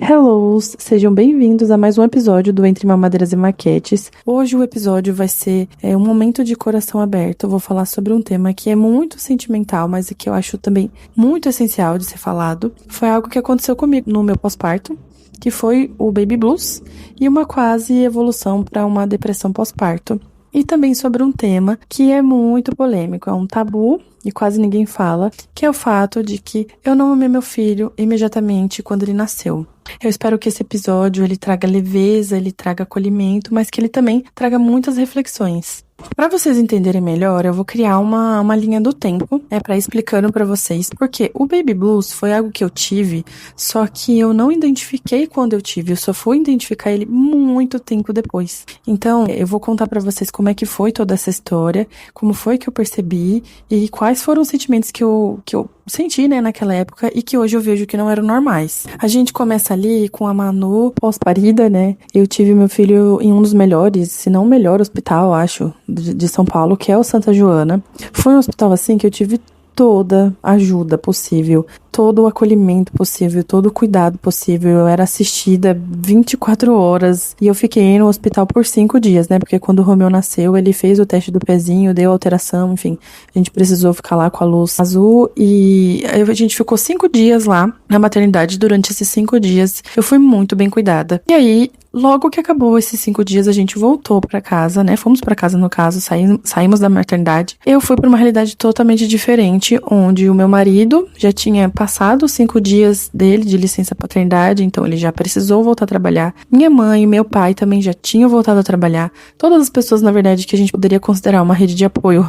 Hello, sejam bem-vindos a mais um episódio do Entre Mamadeiras e Maquetes. Hoje o episódio vai ser um momento de coração aberto. Eu vou falar sobre um tema que é muito sentimental, mas que eu acho também muito essencial de ser falado. Foi algo que aconteceu comigo no meu pós-parto, que foi o baby blues e uma quase evolução para uma depressão pós-parto. E também sobre um tema que é muito polêmico, é um tabu e quase ninguém fala, que é o fato de que eu não amei meu filho imediatamente quando ele nasceu. Eu espero que esse episódio ele traga leveza, ele traga acolhimento, mas que ele também traga muitas reflexões. Para vocês entenderem melhor, eu vou criar uma linha do tempo, para explicando para vocês, porque o Baby Blues foi algo que eu tive, só que eu não identifiquei quando eu tive, eu só fui identificar ele muito tempo depois. Então, eu vou contar para vocês como é que foi toda essa história, como foi que eu percebi e quais foram os sentimentos que eu senti, naquela época e que hoje eu vejo que não eram normais. A gente começa ali com a Manu pós-parida, Eu tive meu filho em um dos melhores, se não o melhor hospital, acho, de São Paulo, que é o Santa Joana. Foi um hospital assim que eu tive toda a ajuda possível, todo o acolhimento possível, todo o cuidado possível. Eu era assistida 24 horas e eu fiquei no hospital por 5 dias, Porque quando o Romeu nasceu, ele fez o teste do pezinho, deu alteração, enfim. A gente precisou ficar lá com a luz azul e a gente ficou 5 dias lá na maternidade. Durante esses 5 dias, eu fui muito bem cuidada. E aí, logo que acabou esses 5 dias, a gente voltou pra casa, Fomos pra casa, no caso, saímos da maternidade. Eu fui pra uma realidade totalmente diferente, onde o meu marido já tinha passado os 5 dias dele de licença paternidade, então ele já precisou voltar a trabalhar. Minha mãe e meu pai também já tinham voltado a trabalhar. Todas as pessoas, na verdade, que a gente poderia considerar uma rede de apoio,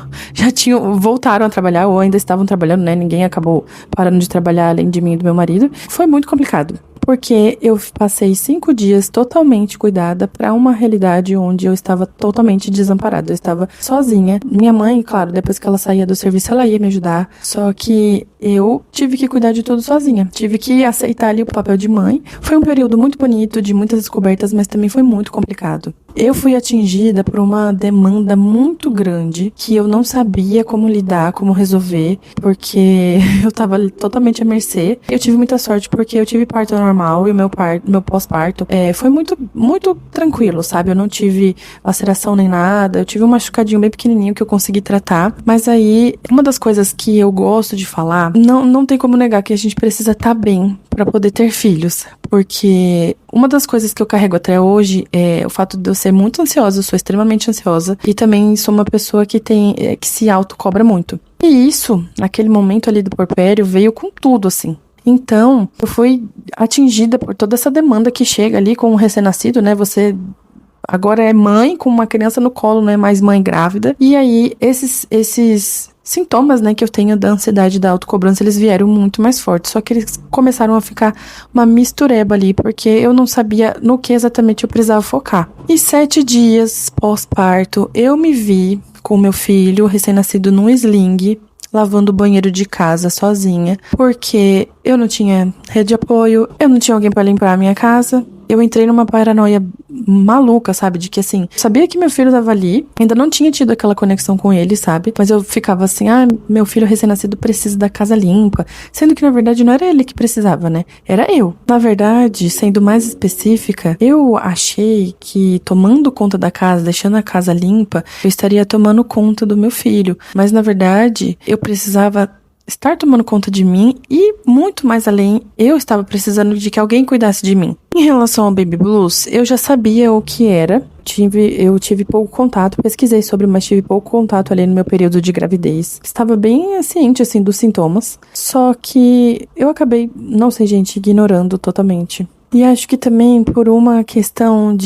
voltaram a trabalhar ou ainda estavam trabalhando, Ninguém acabou parando de trabalhar além de mim e do meu marido. Foi muito complicado, porque eu passei 5 dias totalmente cuidada para uma realidade onde eu estava totalmente desamparada. Eu estava sozinha. Minha mãe, claro, depois que ela saía do serviço, ela ia me ajudar. Só que eu tive que cuidar de tudo sozinha. Tive que aceitar ali o papel de mãe. Foi um período muito bonito, de muitas descobertas, mas também foi muito complicado. Eu fui atingida por uma demanda muito grande que eu não sabia como lidar, como resolver, porque eu estava totalmente à mercê. Eu tive muita sorte porque eu tive parto normal e o meu pós-parto foi muito, muito tranquilo, sabe? Eu não tive laceração nem nada, eu tive um machucadinho bem pequenininho que eu consegui tratar. Mas aí, uma das coisas que eu gosto de falar, não tem como negar que a gente precisa estar bem para poder ter filhos, porque uma das coisas que eu carrego até hoje é o fato de eu ser muito ansiosa. Eu sou extremamente ansiosa e também sou uma pessoa que se autocobra muito. E isso, naquele momento ali do puerpério, veio com tudo, assim. Então, eu fui atingida por toda essa demanda que chega ali com um recém-nascido, Você agora é mãe com uma criança no colo, não é mais mãe grávida. E aí, esses sintomas, que eu tenho da ansiedade, da autocobrança, eles vieram muito mais fortes. Só que eles começaram a ficar uma mistureba ali, porque eu não sabia no que exatamente eu precisava focar. E 7 dias pós-parto, eu me vi com meu filho recém-nascido num sling, lavando o banheiro de casa sozinha, porque eu não tinha rede de apoio, eu não tinha alguém para limpar a minha casa. Eu entrei numa paranoia maluca, sabe? De que, assim, sabia que meu filho tava ali, ainda não tinha tido aquela conexão com ele, sabe? Mas eu ficava assim, meu filho recém-nascido precisa da casa limpa. Sendo que, na verdade, não era ele que precisava, Era eu. Na verdade, sendo mais específica, eu achei que tomando conta da casa, deixando a casa limpa, eu estaria tomando conta do meu filho. Mas, na verdade, eu precisava estar tomando conta de mim e, muito mais além, eu estava precisando de que alguém cuidasse de mim. Em relação ao Baby Blues, eu já sabia o que era. Eu tive pouco contato, pesquisei sobre, mas tive pouco contato ali no meu período de gravidez. Estava bem ciente, assim, dos sintomas. Só que eu acabei, não sei, gente, ignorando totalmente. E acho que também por uma questão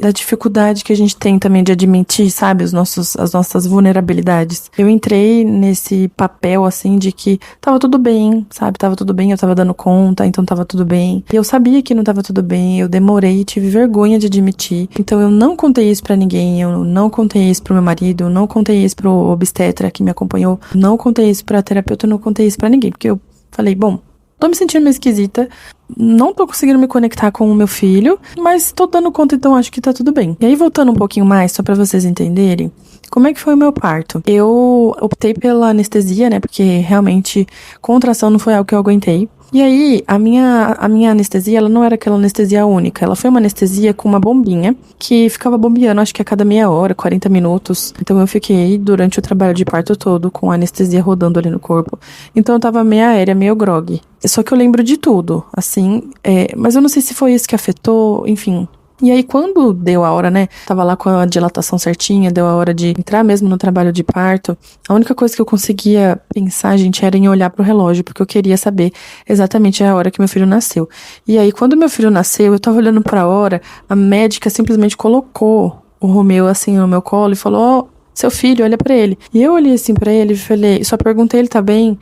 da dificuldade que a gente tem também de admitir, sabe, as nossas vulnerabilidades. Eu entrei nesse papel, assim, de que tava tudo bem, sabe, tava tudo bem, eu tava dando conta, então tava tudo bem. E eu sabia que não tava tudo bem, eu demorei, tive vergonha de admitir. Então eu não contei isso pra ninguém, eu não contei isso pro meu marido, eu não contei isso pro obstetra que me acompanhou, não contei isso pra terapeuta, eu não contei isso pra ninguém, porque eu falei, bom, tô me sentindo meio esquisita, não tô conseguindo me conectar com o meu filho, mas tô dando conta, então acho que tá tudo bem. E aí, voltando um pouquinho mais, só pra vocês entenderem, como é que foi o meu parto? Eu optei pela anestesia, porque realmente contração não foi algo que eu aguentei. E aí, a minha anestesia, ela não era aquela anestesia única. Ela foi uma anestesia com uma bombinha que ficava bombeando, acho que a cada meia hora, 40 minutos. Então eu fiquei durante o trabalho de parto todo com a anestesia rodando ali no corpo. Então eu tava meio aérea, meio grogue. Só que eu lembro de tudo, assim. Mas eu não sei se foi isso que afetou, enfim. E aí, quando deu a hora, né? Tava lá com a dilatação certinha, deu a hora de entrar mesmo no trabalho de parto. A única coisa que eu conseguia pensar, gente, era em olhar pro relógio, porque eu queria saber exatamente a hora que meu filho nasceu. E aí, quando meu filho nasceu, eu tava olhando pra hora, a médica simplesmente colocou o Romeu assim no meu colo e falou: Ó, seu filho, olha pra ele. E eu olhei assim pra ele e falei, só perguntei, ele tá bem?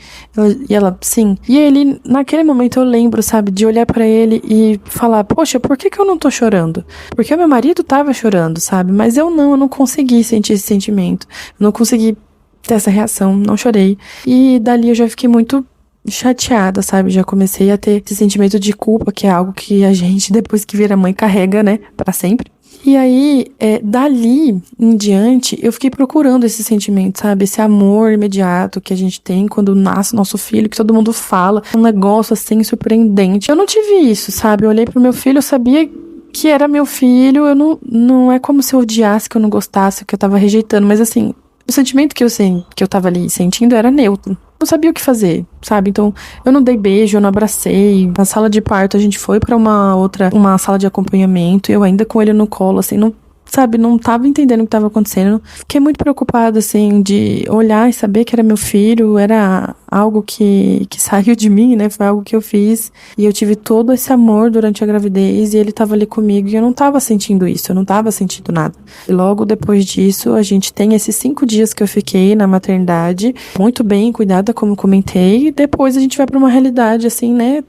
E ela, sim. E ele, naquele momento eu lembro, sabe, de olhar pra ele e falar, poxa, por que eu não tô chorando? Porque o meu marido tava chorando, sabe? Mas eu não consegui sentir esse sentimento. Eu não consegui ter essa reação, não chorei. E dali eu já fiquei muito chateada, sabe? Já comecei a ter esse sentimento de culpa, que é algo que a gente, depois que vira mãe, carrega, né? Pra sempre. E aí, dali em diante, eu fiquei procurando esse sentimento, sabe? Esse amor imediato que a gente tem quando nasce nosso filho, que todo mundo fala, um negócio assim surpreendente. Eu não tive isso, sabe? Eu olhei pro meu filho, eu sabia que era meu filho, eu não é como se eu odiasse, que eu não gostasse, que eu tava rejeitando, mas assim, o sentimento que eu tava ali sentindo era neutro. Não sabia o que fazer, sabe? Então, eu não dei beijo, eu não abracei. Na sala de parto, a gente foi pra uma sala de acompanhamento, eu ainda com ele no colo, assim, não, sabe? Não tava entendendo o que tava acontecendo. Fiquei muito preocupada, assim, de olhar e saber que era meu filho, era algo que saiu de mim, né? Foi algo que eu fiz. E eu tive todo esse amor durante a gravidez e ele tava ali comigo e eu não tava sentindo isso, eu não tava sentindo nada. E logo depois disso, a gente tem esses 5 dias que eu fiquei na maternidade, muito bem cuidada, como eu comentei, e depois a gente vai pra uma realidade, assim, né?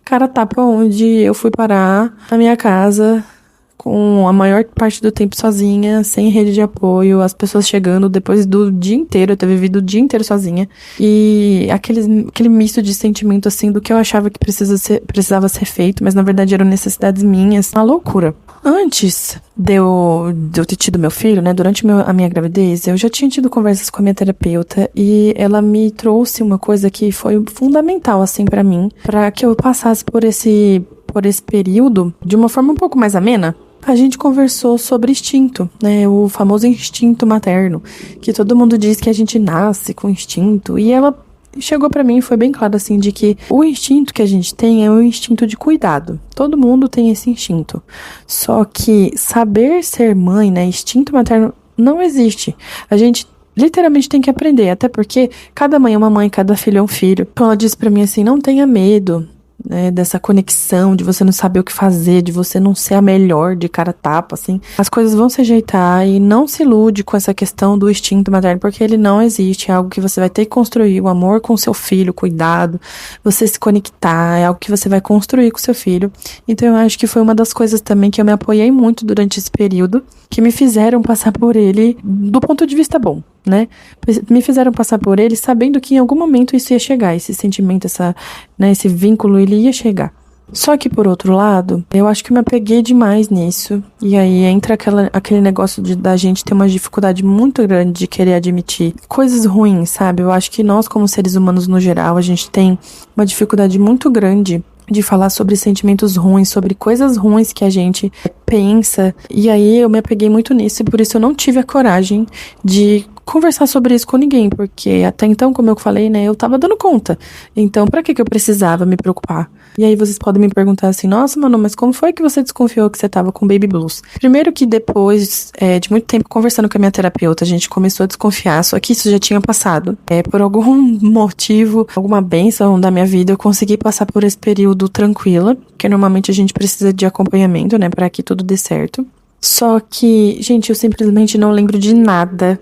Cara tapa, onde eu fui parar na minha casa, com a maior parte do tempo sozinha, sem rede de apoio, as pessoas chegando depois do dia inteiro, eu ter vivido o dia inteiro sozinha, e aquele misto de sentimento, assim, do que eu achava que precisava ser feito, mas na verdade eram necessidades minhas, uma loucura. Antes de eu ter tido meu filho, né, durante a minha gravidez, eu já tinha tido conversas com a minha terapeuta e ela me trouxe uma coisa que foi fundamental, assim, pra mim, pra que eu passasse por esse período de uma forma um pouco mais amena. A gente conversou sobre instinto, né? O famoso instinto materno, que todo mundo diz que a gente nasce com instinto. E ela chegou pra mim e foi bem claro, assim, de que o instinto que a gente tem é o instinto de cuidado. Todo mundo tem esse instinto. Só que saber ser mãe, né? Instinto materno não existe. A gente literalmente tem que aprender, até porque cada mãe é uma mãe, cada filho é um filho. Então ela disse pra mim assim, não tenha medo, né, dessa conexão, de você não saber o que fazer, de você não ser a melhor de cara tapa, assim. As coisas vão se ajeitar e não se ilude com essa questão do instinto materno, porque ele não existe, é algo que você vai ter que construir, o amor com seu filho, cuidado, você se conectar, é algo que você vai construir com seu filho. Então eu acho que foi uma das coisas também que eu me apoiei muito durante esse período, que me fizeram passar por ele do ponto de vista bom, né? Me fizeram passar por ele sabendo que em algum momento isso ia chegar, esse sentimento, esse vínculo, ele ia chegar. Só que, por outro lado, eu acho que eu me apeguei demais nisso. E aí entra aquele negócio da gente ter uma dificuldade muito grande de querer admitir coisas ruins, sabe? Eu acho que nós, como seres humanos no geral, a gente tem uma dificuldade muito grande de falar sobre sentimentos ruins, sobre coisas ruins que a gente pensa. E aí eu me apeguei muito nisso e por isso eu não tive a coragem de conversar sobre isso com ninguém, porque até então, como eu falei, né, eu tava dando conta. Então, pra que eu precisava me preocupar? E aí vocês podem me perguntar assim, nossa, Manu, mas como foi que você desconfiou que você tava com baby blues? Primeiro que depois de muito tempo conversando com a minha terapeuta, a gente começou a desconfiar, só que isso já tinha passado. Por algum motivo, alguma bênção da minha vida, eu consegui passar por esse período tranquila, porque normalmente a gente precisa de acompanhamento, né, pra que tudo dê certo. Só que, gente, eu simplesmente não lembro de nada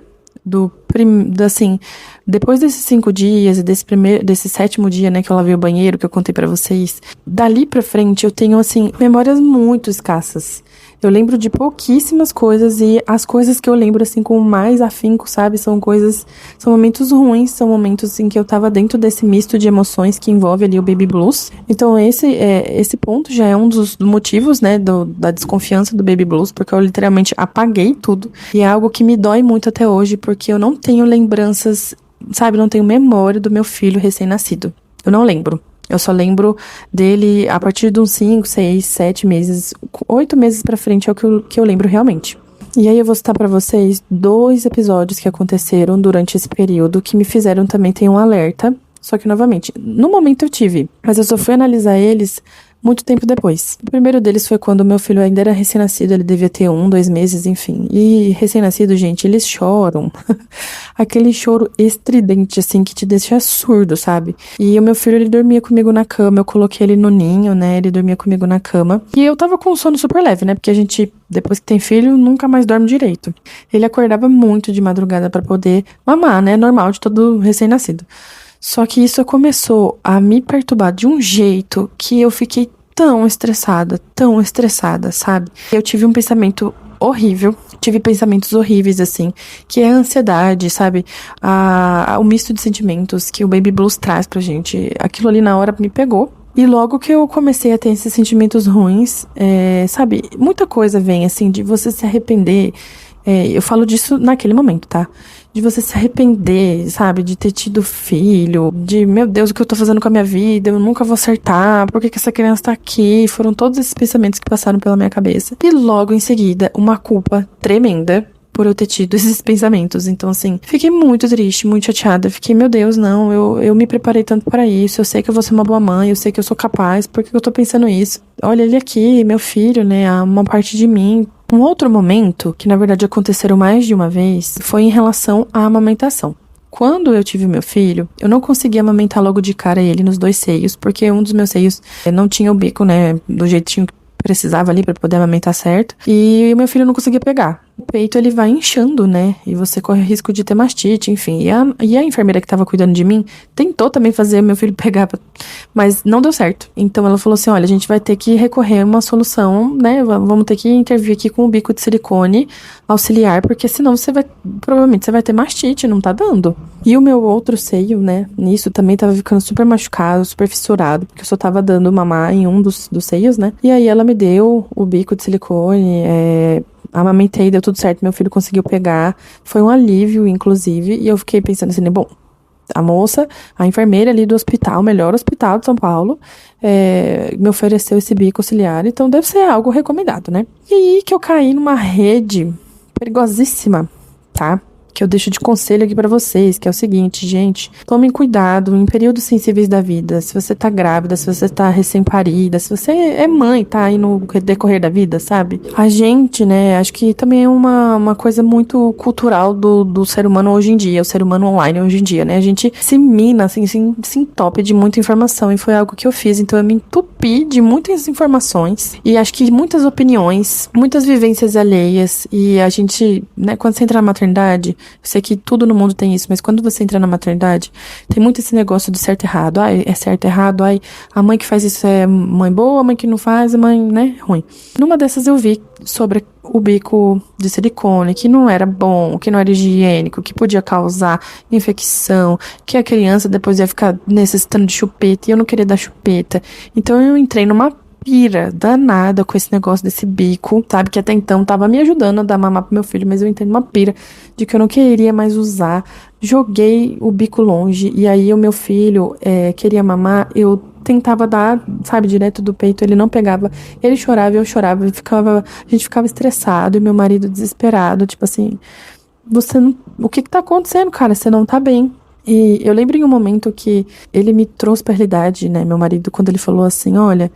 assim, depois desses 5 dias e desse 7º dia, né, que eu lavei o banheiro, que eu contei pra vocês, dali pra frente eu tenho, assim, memórias muito escassas. Eu lembro de pouquíssimas coisas e as coisas que eu lembro, assim, com mais afinco, sabe, são momentos ruins, são momentos em que eu tava dentro desse misto de emoções que envolve ali o baby blues. Então esse ponto já é um dos motivos, né, da desconfiança do baby blues, porque eu literalmente apaguei tudo. E é algo que me dói muito até hoje, porque eu não tenho lembranças, sabe, não tenho memória do meu filho recém-nascido. Eu não lembro. Eu só lembro dele a partir de uns 5, 6, 7 meses, 8 meses pra frente é o que eu lembro realmente. E aí eu vou citar pra vocês 2 episódios que aconteceram durante esse período que me fizeram também ter um alerta. Só que, novamente, no momento eu tive, mas eu só fui analisar eles muito tempo depois. O primeiro deles foi quando meu filho ainda era recém-nascido, ele devia ter 1, 2 meses, enfim. E recém-nascido, gente, eles choram. Aquele choro estridente, assim, que te deixa surdo, sabe? E o meu filho, ele dormia comigo na cama, eu coloquei ele no ninho, né? Ele dormia comigo na cama. E eu tava com um sono super leve, né? Porque a gente, depois que tem filho, nunca mais dorme direito. Ele acordava muito de madrugada pra poder mamar, né? Normal de todo recém-nascido. Só que isso começou a me perturbar de um jeito que eu fiquei tão estressada, sabe? Eu tive um pensamento horrível, tive pensamentos horríveis, assim, que é a ansiedade, sabe? O misto de sentimentos que o Baby Blues traz pra gente. Aquilo ali na hora me pegou. E logo que eu comecei a ter esses sentimentos ruins, sabe? Muita coisa vem, assim, de você se arrepender. Eu falo disso naquele momento, tá? De você se arrepender, sabe? De ter tido filho, de, meu Deus, o que eu tô fazendo com a minha vida? Eu nunca vou acertar, por que essa criança tá aqui? Foram todos esses pensamentos que passaram pela minha cabeça. E logo em seguida, uma culpa tremenda por eu ter tido esses pensamentos. Então, assim, fiquei muito triste, muito chateada. Fiquei, meu Deus, não, eu me preparei tanto pra isso. Eu sei que eu vou ser uma boa mãe, eu sei que eu sou capaz. Por que eu tô pensando isso? Olha ele aqui, meu filho, né? Uma parte de mim. Um outro momento, que na verdade aconteceram mais de uma vez, foi em relação à amamentação. Quando eu tive meu filho, eu não conseguia amamentar logo de cara ele nos 2 seios, porque um dos meus seios não tinha o bico, né, do jeitinho que precisava ali pra poder amamentar certo, e o meu filho não conseguia pegar. O peito, ele vai inchando, né, e você corre o risco de ter mastite, enfim. E a enfermeira que tava cuidando de mim tentou também fazer meu filho pegar, mas não deu certo. Então ela falou assim, olha, a gente vai ter que recorrer a uma solução, né, vamos ter que intervir aqui com o bico de silicone auxiliar, porque senão provavelmente você vai ter mastite, não tá dando. E o meu outro seio, né, nisso também tava ficando super machucado, super fissurado, porque eu só tava dando mamar em um dos seios, né. E aí ela me deu o bico de silicone, amamentei, deu tudo certo, meu filho conseguiu pegar, foi um alívio, inclusive, e eu fiquei pensando assim, bom, a moça, a enfermeira ali do hospital, o melhor hospital de São Paulo, me ofereceu esse bico auxiliar, então deve ser algo recomendado, né? E aí que eu caí numa rede perigosíssima, tá? Que eu deixo de conselho aqui pra vocês, que é o seguinte, gente, tomem cuidado em períodos sensíveis da vida, se você tá grávida, se você tá recém-parida, se você é mãe, tá aí no decorrer da vida, sabe? A gente, né, acho que também é uma coisa muito cultural do ser humano hoje em dia, o ser humano online hoje em dia, né? A gente se mina, assim, se entope de muita informação, e foi algo que eu fiz, então eu me entupi de muitas informações, e acho que muitas opiniões, muitas vivências alheias, e a gente, né, quando você entra na maternidade, eu sei que tudo no mundo tem isso, mas quando você entra na maternidade, tem muito esse negócio de certo e errado. Ai, é certo e errado. Ai, a mãe que faz isso é mãe boa, a mãe que não faz é mãe, né, ruim. Numa dessas eu vi sobre o bico de silicone, que não era bom, que não era higiênico, que podia causar infecção, que a criança depois ia ficar necessitando de chupeta, e eu não queria dar chupeta. Então eu entrei numa pira danada com esse negócio desse bico, sabe? Que até então tava me ajudando a dar mamar pro meu filho, mas eu entrei numa pira de que eu não queria mais usar. Joguei o bico longe, e aí o meu filho queria mamar, eu tentava dar, sabe, direto do peito, ele não pegava, ele chorava, eu chorava, a gente ficava estressado, e meu marido desesperado, tipo assim, o que tá acontecendo, cara? Você não tá bem. E eu lembro em um momento que ele me trouxe pra realidade, né, meu marido, quando ele falou assim, olha,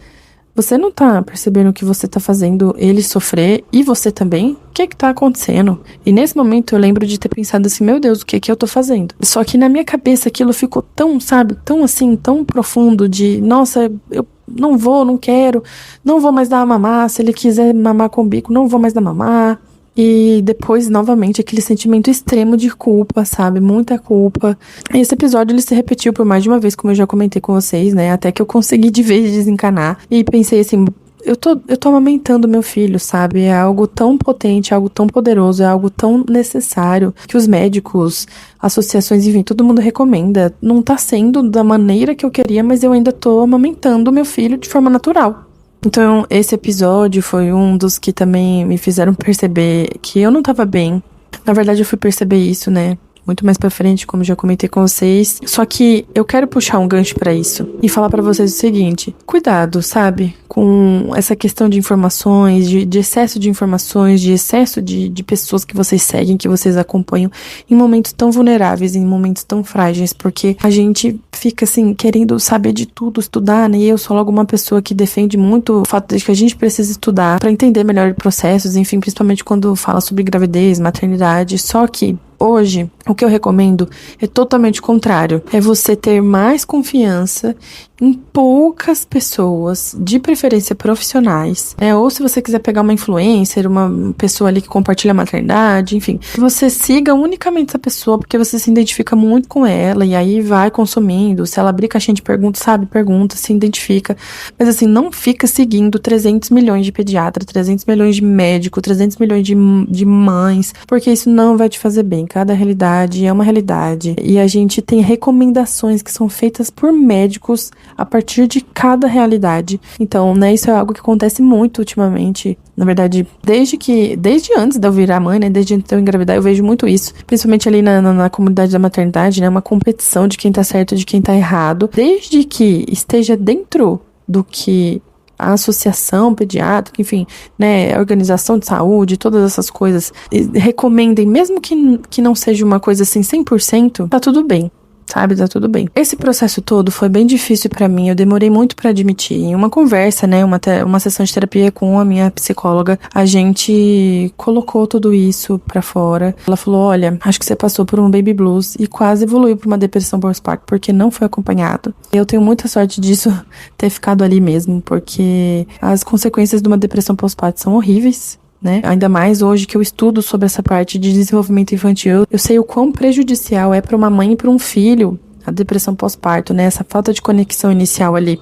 você não tá percebendo que você tá fazendo ele sofrer e você também? O que tá acontecendo? E nesse momento eu lembro de ter pensado assim, meu Deus, o que eu tô fazendo? Só que na minha cabeça aquilo ficou tão, sabe, tão assim, tão profundo de, nossa, eu não vou, não quero, não vou mais dar mamar, se ele quiser mamar com o bico, não vou mais dar mamar. E depois, novamente, aquele sentimento extremo de culpa, sabe? Muita culpa. Esse episódio, ele se repetiu por mais de uma vez, como eu já comentei com vocês, né? Até que eu consegui de vez desencanar. E pensei assim, eu tô amamentando meu filho, sabe? É algo tão potente, é algo tão poderoso, é algo tão necessário que os médicos, associações, enfim, todo mundo recomenda. Não tá sendo da maneira que eu queria, mas eu ainda tô amamentando meu filho de forma natural. Então, esse episódio foi um dos que também me fizeram perceber que eu não tava bem. Na verdade, eu fui perceber isso, né, muito mais pra frente, como já comentei com vocês. Só que eu quero puxar um gancho pra isso e falar pra vocês o seguinte: cuidado, sabe? Com essa questão de informações, de excesso de informações, de excesso de pessoas que vocês seguem, que vocês acompanham em momentos tão vulneráveis, em momentos tão frágeis, porque a gente fica assim, querendo saber de tudo, estudar, né? E eu sou logo uma pessoa que defende muito o fato de que a gente precisa estudar pra entender melhor processos, enfim, principalmente quando fala sobre gravidez, maternidade. Só que hoje, o que eu recomendo é totalmente o contrário. É você ter mais confiança em poucas pessoas, de preferência profissionais, né? Ou se você quiser pegar uma influencer, uma pessoa ali que compartilha a maternidade, enfim, você siga unicamente essa pessoa porque você se identifica muito com ela e aí vai consumindo. Se ela abrir caixinha de perguntas, sabe? Pergunta, se identifica. Mas assim, não fica seguindo 300 milhões de pediatras, 300 milhões de médicos, 300 milhões de mães, porque isso não vai te fazer bem. Cada realidade é uma realidade. E a gente tem recomendações que são feitas por médicos a partir de cada realidade. Então, né, isso é algo que acontece muito ultimamente. Na verdade, desde antes de eu virar mãe, né, desde eu engravidar, eu vejo muito isso. Principalmente ali na comunidade da maternidade, né, uma competição de quem tá certo e de quem tá errado. Desde que esteja dentro do que a associação pediátrica, enfim, né, a organização de saúde, todas essas coisas, recomendem, mesmo que não seja uma coisa assim 100%, tá tudo bem. Sabe, tá tudo bem. Esse processo todo foi bem difícil pra mim, eu demorei muito pra admitir. Em uma conversa, né, uma sessão de terapia com a minha psicóloga, a gente colocou tudo isso pra fora. Ela falou: olha, acho que você passou por um baby blues e quase evoluiu pra uma depressão pós-parto, porque não foi acompanhado. Eu tenho muita sorte disso ter ficado ali mesmo, porque as consequências de uma depressão pós-parto são horríveis. Né? Ainda mais hoje que eu estudo sobre essa parte de desenvolvimento infantil, eu sei o quão prejudicial é para uma mãe e para um filho a depressão pós-parto, né? Essa falta de conexão inicial ali.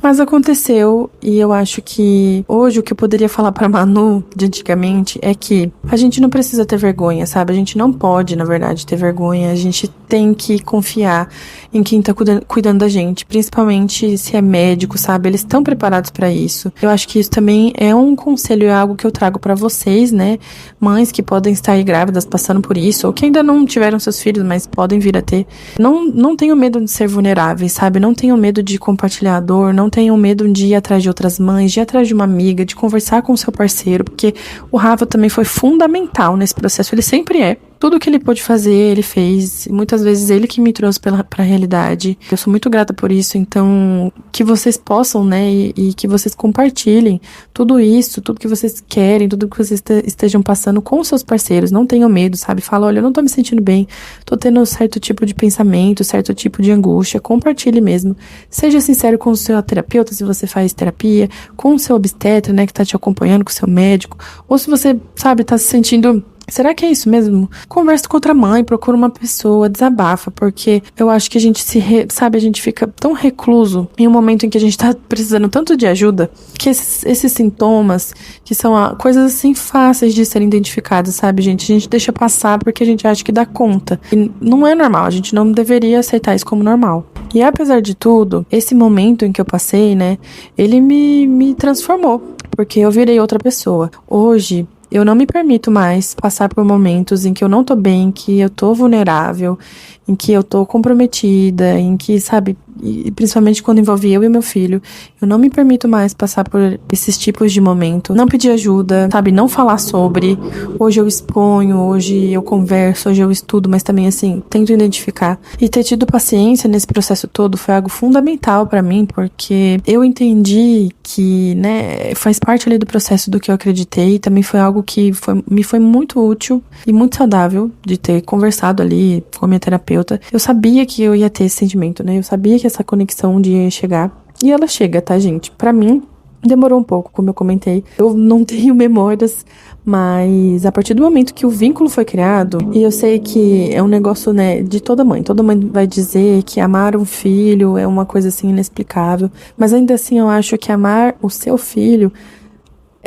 Mas aconteceu e eu acho que hoje o que eu poderia falar pra Manu de antigamente é que a gente não precisa ter vergonha, sabe? A gente não pode, na verdade, ter vergonha. A gente tem que confiar em quem tá cuidando da gente, principalmente se é médico, sabe? Eles estão preparados pra isso. Eu acho que isso também é um conselho, é algo que eu trago pra vocês, né? Mães que podem estar aí grávidas passando por isso, ou que ainda não tiveram seus filhos, mas podem vir a ter. Não tenham medo de ser vulneráveis, sabe? Não tenham medo de compartilhar a dor, não tenham medo de ir atrás de outras mães, de ir atrás de uma amiga, de conversar com o seu parceiro, porque o Rafa também foi fundamental nesse processo, ele sempre é. Tudo que ele pôde fazer, ele fez. Muitas vezes ele que me trouxe pra realidade. Eu sou muito grata por isso. Então, que vocês possam, né, e que vocês compartilhem tudo isso, tudo que vocês querem, tudo que vocês estejam passando com os seus parceiros. Não tenham medo, sabe? Fala: olha, eu não tô me sentindo bem, tô tendo certo tipo de pensamento, certo tipo de angústia. Compartilhe mesmo. Seja sincero com o seu terapeuta, se você faz terapia, com o seu obstetra, né, que tá te acompanhando, com o seu médico. Ou se você, sabe, tá se sentindo... será que é isso mesmo? Conversa com outra mãe, procura uma pessoa, desabafa, porque eu acho que a gente sabe, a gente fica tão recluso em um momento em que a gente tá precisando tanto de ajuda, que esses sintomas, que são coisas assim fáceis de serem identificadas, sabe, gente? A gente deixa passar porque a gente acha que dá conta. E não é normal, a gente não deveria aceitar isso como normal. E apesar de tudo, esse momento em que eu passei, né, ele me transformou, porque eu virei outra pessoa. Hoje, eu não me permito mais passar por momentos em que eu não tô bem, que eu tô vulnerável, em que eu tô comprometida, em que, sabe, e principalmente quando envolve eu e meu filho, eu não me permito mais passar por esses tipos de momento, não pedir ajuda, sabe, não falar sobre. Hoje eu exponho, hoje eu converso, hoje eu estudo, mas também, assim, tento identificar. E ter tido paciência nesse processo todo foi algo fundamental pra mim, porque eu entendi que, né, faz parte ali do processo do que eu acreditei, e também foi algo que me foi muito útil e muito saudável de ter conversado ali com a minha terapeuta. Eu sabia que eu ia ter esse sentimento, né? Eu sabia que essa conexão um dia ia chegar. E ela chega, tá, gente? Pra mim, demorou um pouco, como eu comentei. Eu não tenho memórias, mas a partir do momento que o vínculo foi criado, e eu sei que é um negócio, né, de toda mãe vai dizer que amar um filho é uma coisa assim inexplicável, mas ainda assim eu acho que amar o seu filho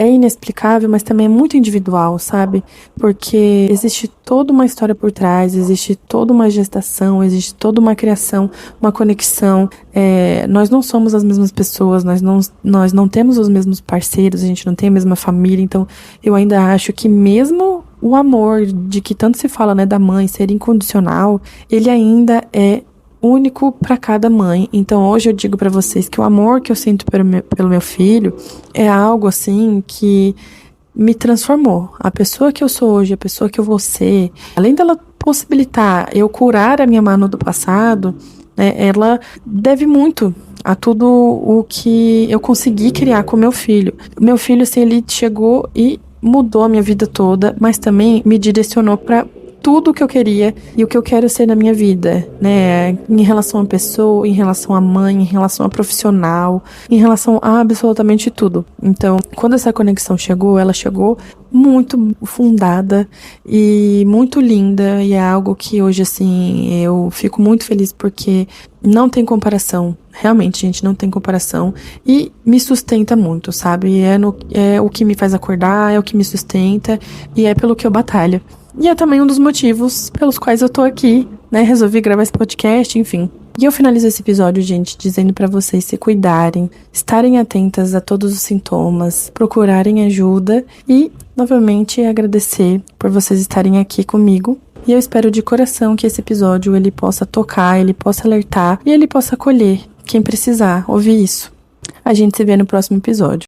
é inexplicável, mas também é muito individual, sabe? Porque existe toda uma história por trás, existe toda uma gestação, existe toda uma criação, uma conexão. Nós não somos as mesmas pessoas, nós não temos os mesmos parceiros, a gente não tem a mesma família, então eu ainda acho que mesmo o amor de que tanto se fala, né, da mãe ser incondicional, ele ainda é único para cada mãe. Então hoje eu digo para vocês que o amor que eu sinto pelo meu filho é algo assim que me transformou. A pessoa que eu sou hoje, a pessoa que eu vou ser, além dela possibilitar eu curar a minha Manu do passado, né, ela deve muito a tudo o que eu consegui criar com meu filho. Meu filho, assim, ele chegou e mudou a minha vida toda, mas também me direcionou para tudo o que eu queria e o que eu quero ser na minha vida, né? Em relação à pessoa, em relação à mãe, em relação a profissional, em relação a absolutamente tudo. Então, quando essa conexão chegou, ela chegou muito fundada e muito linda, e é algo que hoje, assim, eu fico muito feliz porque não tem comparação. Realmente, gente, não tem comparação. E me sustenta muito, sabe? É o que me faz acordar, é o que me sustenta e é pelo que eu batalho. E é também um dos motivos pelos quais eu tô aqui, né? Resolvi gravar esse podcast, enfim. E eu finalizo esse episódio, gente, dizendo pra vocês se cuidarem, estarem atentas a todos os sintomas, procurarem ajuda e, novamente, agradecer por vocês estarem aqui comigo. E eu espero de coração que esse episódio ele possa tocar, ele possa alertar e ele possa acolher quem precisar ouvir isso. A gente se vê no próximo episódio.